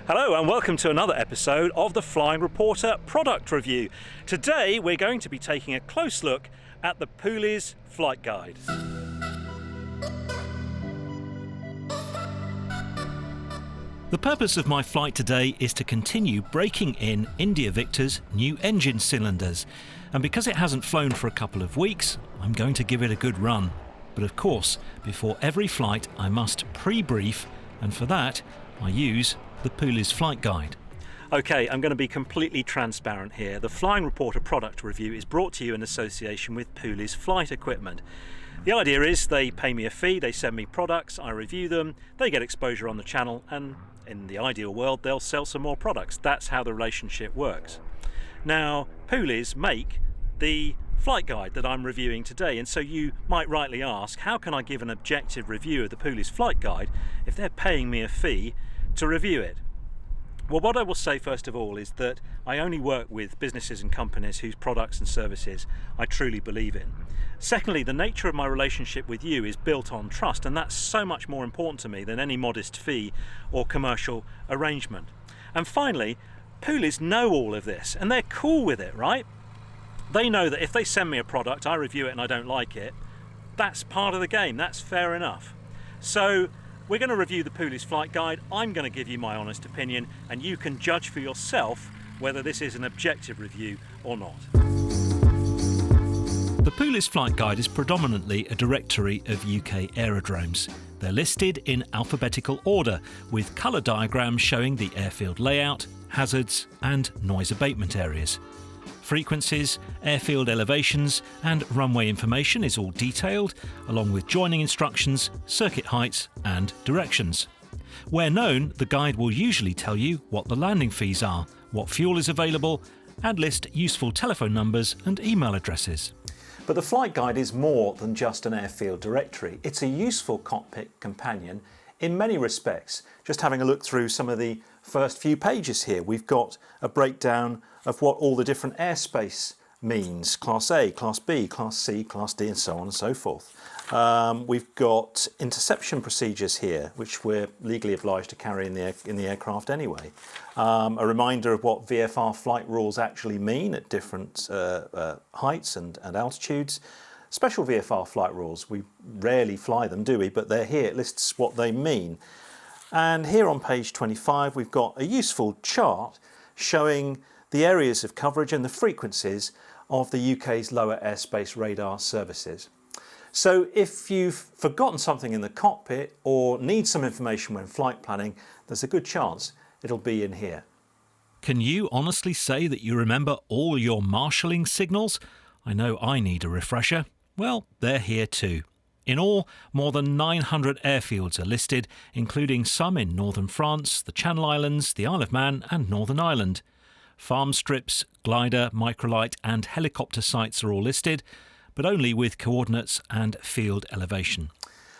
Hello and welcome to another episode of the Flying Reporter product review. Today we're going to be taking a close look at the Pooley's flight guide. The purpose of my flight today is to continue breaking in India Victor's new engine cylinders, and because it hasn't flown for a couple of weeks, I'm going to give it a good run. But of course, before every flight I must pre-brief, and for that I use the Pooley's flight guide. Okay, I'm going to be completely transparent here. The Flying Reporter product review is brought to you in association with Pooley's flight equipment. The idea is they pay me a fee, they send me products, I review them, they get exposure on the channel, and in the ideal world they'll sell some more products. That's how the relationship works. Now, Pooley's make the flight guide that I'm reviewing today, and so you might rightly ask, how can I give an objective review of the Pooley's flight guide if they're paying me a fee to review it? Well, what I will say first of all is that I only work with businesses and companies whose products and services I truly believe in. Secondly, the nature of my relationship with you is built on trust, and that's so much more important to me than any modest fee or commercial arrangement. And finally, Pooley's know all of this and they're cool with it, right? They know that if they send me a product, I review it and I don't like it, that's part of the game, that's fair enough. So we're going to review the Pooley's flight guide. I'm going to give you my honest opinion, and you can judge for yourself whether this is an objective review or not. The Pooley's flight guide is predominantly a directory of UK aerodromes. They're listed in alphabetical order, with colour diagrams showing the airfield layout, hazards and noise abatement areas. Frequencies, airfield elevations and runway information is all detailed, along with joining instructions, circuit heights and directions. Where known, the guide will usually tell you what the landing fees are, what fuel is available, and list useful telephone numbers and email addresses. But the flight guide is more than just an airfield directory. It's a useful cockpit companion in many respects. Just having a look through some of the first few pages here, we've got a breakdown of what all the different airspace means: Class A, Class B, Class C, Class D and so on and so forth. We've got interception procedures here, which we're legally obliged to carry in the aircraft anyway. A reminder of what VFR flight rules actually mean at different heights and altitudes. Special VFR flight rules, we rarely fly them, do we? But they're here, it lists what they mean. And here on page 25 we've got a useful chart showing the areas of coverage and the frequencies of the UK's lower airspace radar services. So if you've forgotten something in the cockpit or need some information when flight planning, there's a good chance it'll be in here. Can you honestly say that you remember all your marshalling signals? I know I need a refresher. Well, they're here too. In all, more than 900 airfields are listed, including some in northern France, the Channel Islands, the Isle of Man and Northern Ireland. Farm strips, glider, microlight and helicopter sites are all listed, but only with coordinates and field elevation.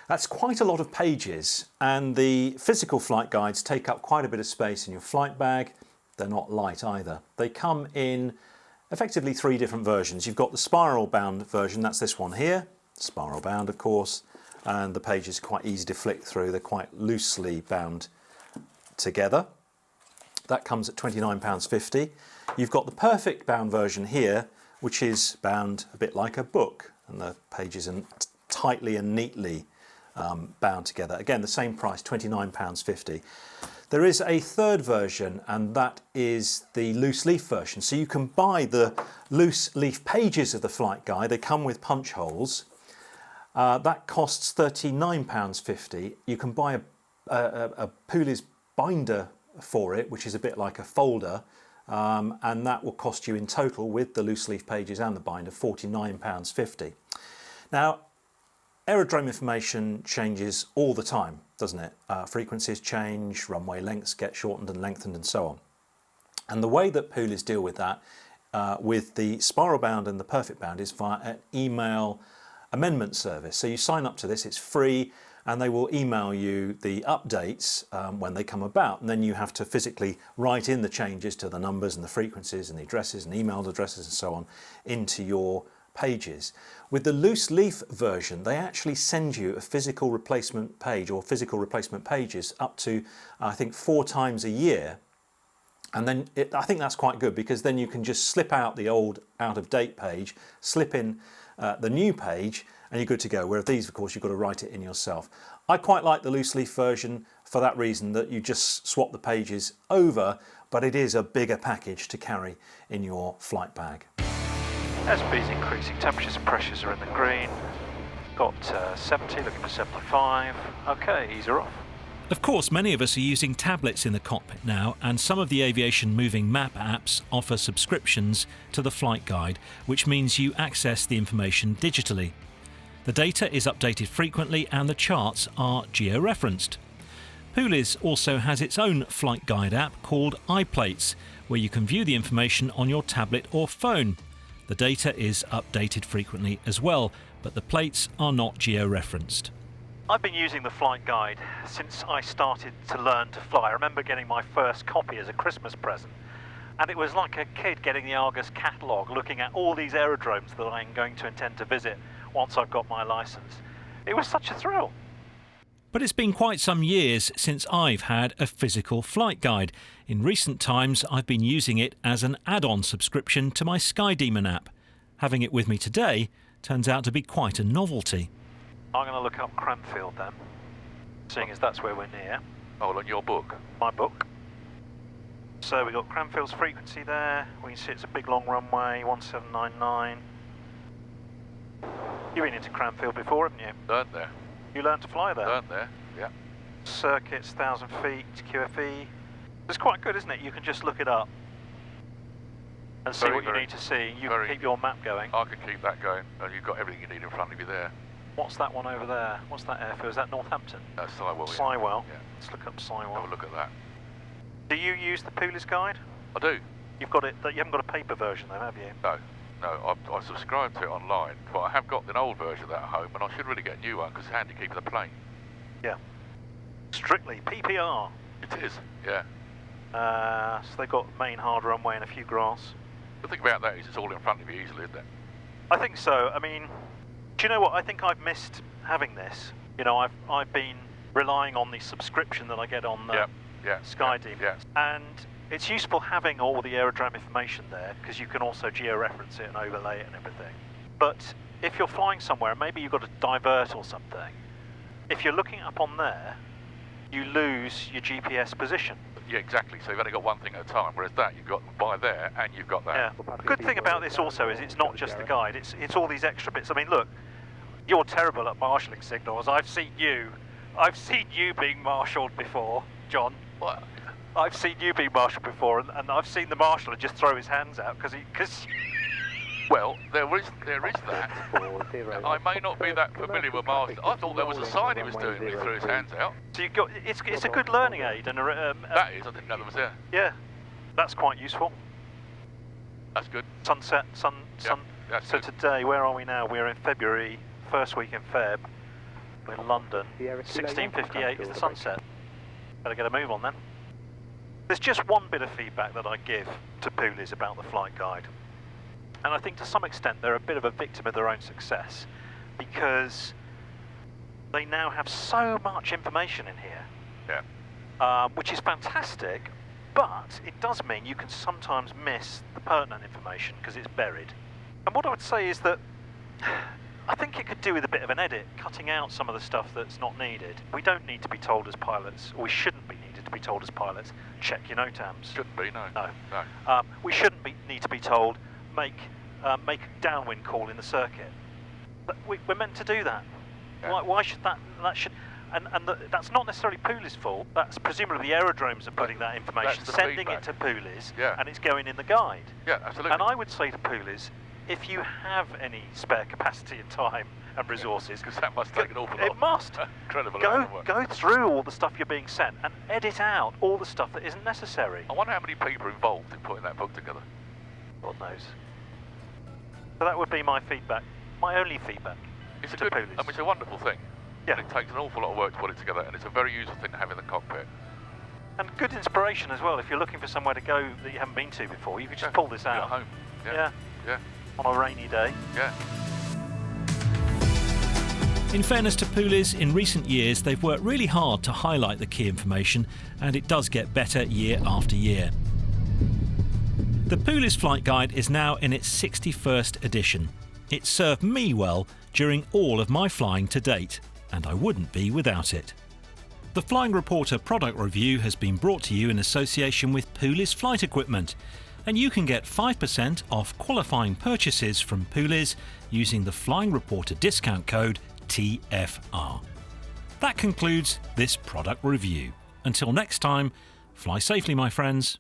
That's quite a lot of pages, and the physical flight guides take up quite a bit of space in your flight bag. They're not light either. They come in effectively three different versions. You've got the spiral bound version, that's this one here, spiral bound of course, and the pages are quite easy to flick through. They're quite loosely bound together. That comes at £29.50. You've got the perfect bound version here, which is bound a bit like a book, and the pages are tightly and neatly bound together. Again, the same price, £29.50. There is a third version, and that is the loose leaf version. So you can buy the loose leaf pages of the flight guide. They come with punch holes. That costs £39.50. You can buy a Pooley's binder for it, which is a bit like a folder, and that will cost you in total, with the loose leaf pages and the binder, £49.50. Now, aerodrome information changes all the time, doesn't it? Frequencies change, runway lengths get shortened and lengthened and so on. And the way that Pooley's deal with that, with the spiral bound and the perfect bound, is via an email amendment service. So you sign up to this, it's free, and they will email you the updates when they come about, and then you have to physically write in the changes to the numbers and the frequencies and the addresses and email addresses and so on into your pages. With the loose leaf version, they actually send you a physical replacement page or physical replacement pages up to, I think, 4 times a year. And then I think that's quite good, because then you can just slip out the old out-of-date page, slip in the new page, and you're good to go. Whereas these, of course, you've got to write it in yourself. I quite like the loose leaf version for that reason, that you just swap the pages over, but it is a bigger package to carry in your flight bag. SP's increasing, temperatures and pressures are in the green. Got 70, looking for 75. Okay, ease her off. Of course, many of us are using tablets in the cockpit now, and some of the aviation moving map apps offer subscriptions to the flight guide, which means you access the information digitally. The data is updated frequently and the charts are geo-referenced. Pooley's also has its own flight guide app called iPlates, where you can view the information on your tablet or phone. The data is updated frequently as well, but the plates are not geo-referenced. I've been using the flight guide since I started to learn to fly. I remember getting my first copy as a Christmas present, and it was like a kid getting the Argus catalogue, looking at all these aerodromes that I'm going to intend to visit once I've got my licence. It was such a thrill. But it's been quite some years since I've had a physical flight guide. In recent times, I've been using it as an add-on subscription to my Skydemon app. Having it with me today turns out to be quite a novelty. I'm going to look up Cranfield then, seeing as that's where we're near. Oh, on your book? My book. So we've got Cranfield's frequency there. We can see it's a big long runway, 1799. You've been into Cranfield before, haven't you? Learned there. You learned to fly there? Learned there, yeah. Circuits, 1,000 feet, QFE. It's quite good, isn't it? You can just look it up and see what you need to see. You can keep your map going. I can keep that going, and you've got everything you need in front of you there. What's that one over there? What's that airfield? Is that Northampton? That's Sywell. Sywell. Yeah. Let's look up Sywell. Have a look at that. Do you use the Pooley's guide? I do. You've got it. You haven't got a paper version though, have you? No, I subscribe to it online, but I have got an old version of that at home, and I should really get a new one because it's handy keeping the plane. Yeah. Strictly PPR. It is, yeah. So they've got main hard runway and a few grass. The thing about that is it's all in front of you easily, isn't it? I think so. I mean, do you know what? I think I've missed having this. You know, I've been relying on the subscription that I get on Skydemon. Yeah. And it's useful having all the aerodrome information there, because you can also geo-reference it and overlay it and everything. But if you're flying somewhere, maybe you've got to divert or something, if you're looking up on there, you lose your GPS position. Yeah, exactly. So you've only got one thing at a time, whereas that you've got by there and you've got that. Yeah. The good thing about this also is it's not just the guide, it's all these extra bits. I mean, look, you're terrible at marshalling signals. I've seen you being marshalled before, John. What? I've seen you being marshalled before, and I've seen the marshaller just throw his hands out because. Well, there is that. I may not be that familiar with marshal. I thought there was a sign he was doing when he threw his hands out. So you got it's a good learning aid, and that is. I didn't know there was there. Yeah, that's quite useful. That's good. Sunset, sun. That's so good. Today, where are we now? We're in February, first week in Feb. We're in London. 16:58 is the sunset. Better get a move on then. There's just one bit of feedback that I give to Pooley's about the flight guide. And I think to some extent they're a bit of a victim of their own success, because they now have so much information in here, which is fantastic, but it does mean you can sometimes miss the pertinent information because it's buried. And what I would say is that I think it could do with a bit of an edit, cutting out some of the stuff that's not needed. We don't need to be told as pilots, or we shouldn't be needed to be told as pilots, check your NOTAMs. Shouldn't be, no. No. We shouldn't need to be told, make a downwind call in the circuit. But we're meant to do that. Yeah. Why should that should... And that's not necessarily Pooley's fault. That's presumably the aerodromes are putting that information, sending feedback. It to Pooley's, Yeah. and it's going in the guide. Yeah, absolutely. And I would say to Pooley's, if you have any spare capacity and time and resources, because that must take an awful lot. It must. Incredible. Go through all the stuff you're being sent and edit out all the stuff that isn't necessary. I wonder how many people are involved in putting that book together. God knows. So that would be my feedback. My only feedback. It's to Pooley's. I mean, it's a wonderful thing. Yeah. And it takes an awful lot of work to put it together, and it's a very useful thing to have in the cockpit. And good inspiration as well. If you're looking for somewhere to go that you haven't been to before, you could just pull this out. At home. Yeah. Yeah. on a rainy day. Yeah. In fairness to Pooley's, in recent years they've worked really hard to highlight the key information, and it does get better year after year. The Pooley's Flight Guide is now in its 61st edition. It served me well during all of my flying to date, and I wouldn't be without it. The Flying Reporter product review has been brought to you in association with Pooley's Flight Equipment, and you can get 5% off qualifying purchases from Pooley's using the Flying Reporter discount code TFR. That concludes this product review. Until next time, fly safely, my friends.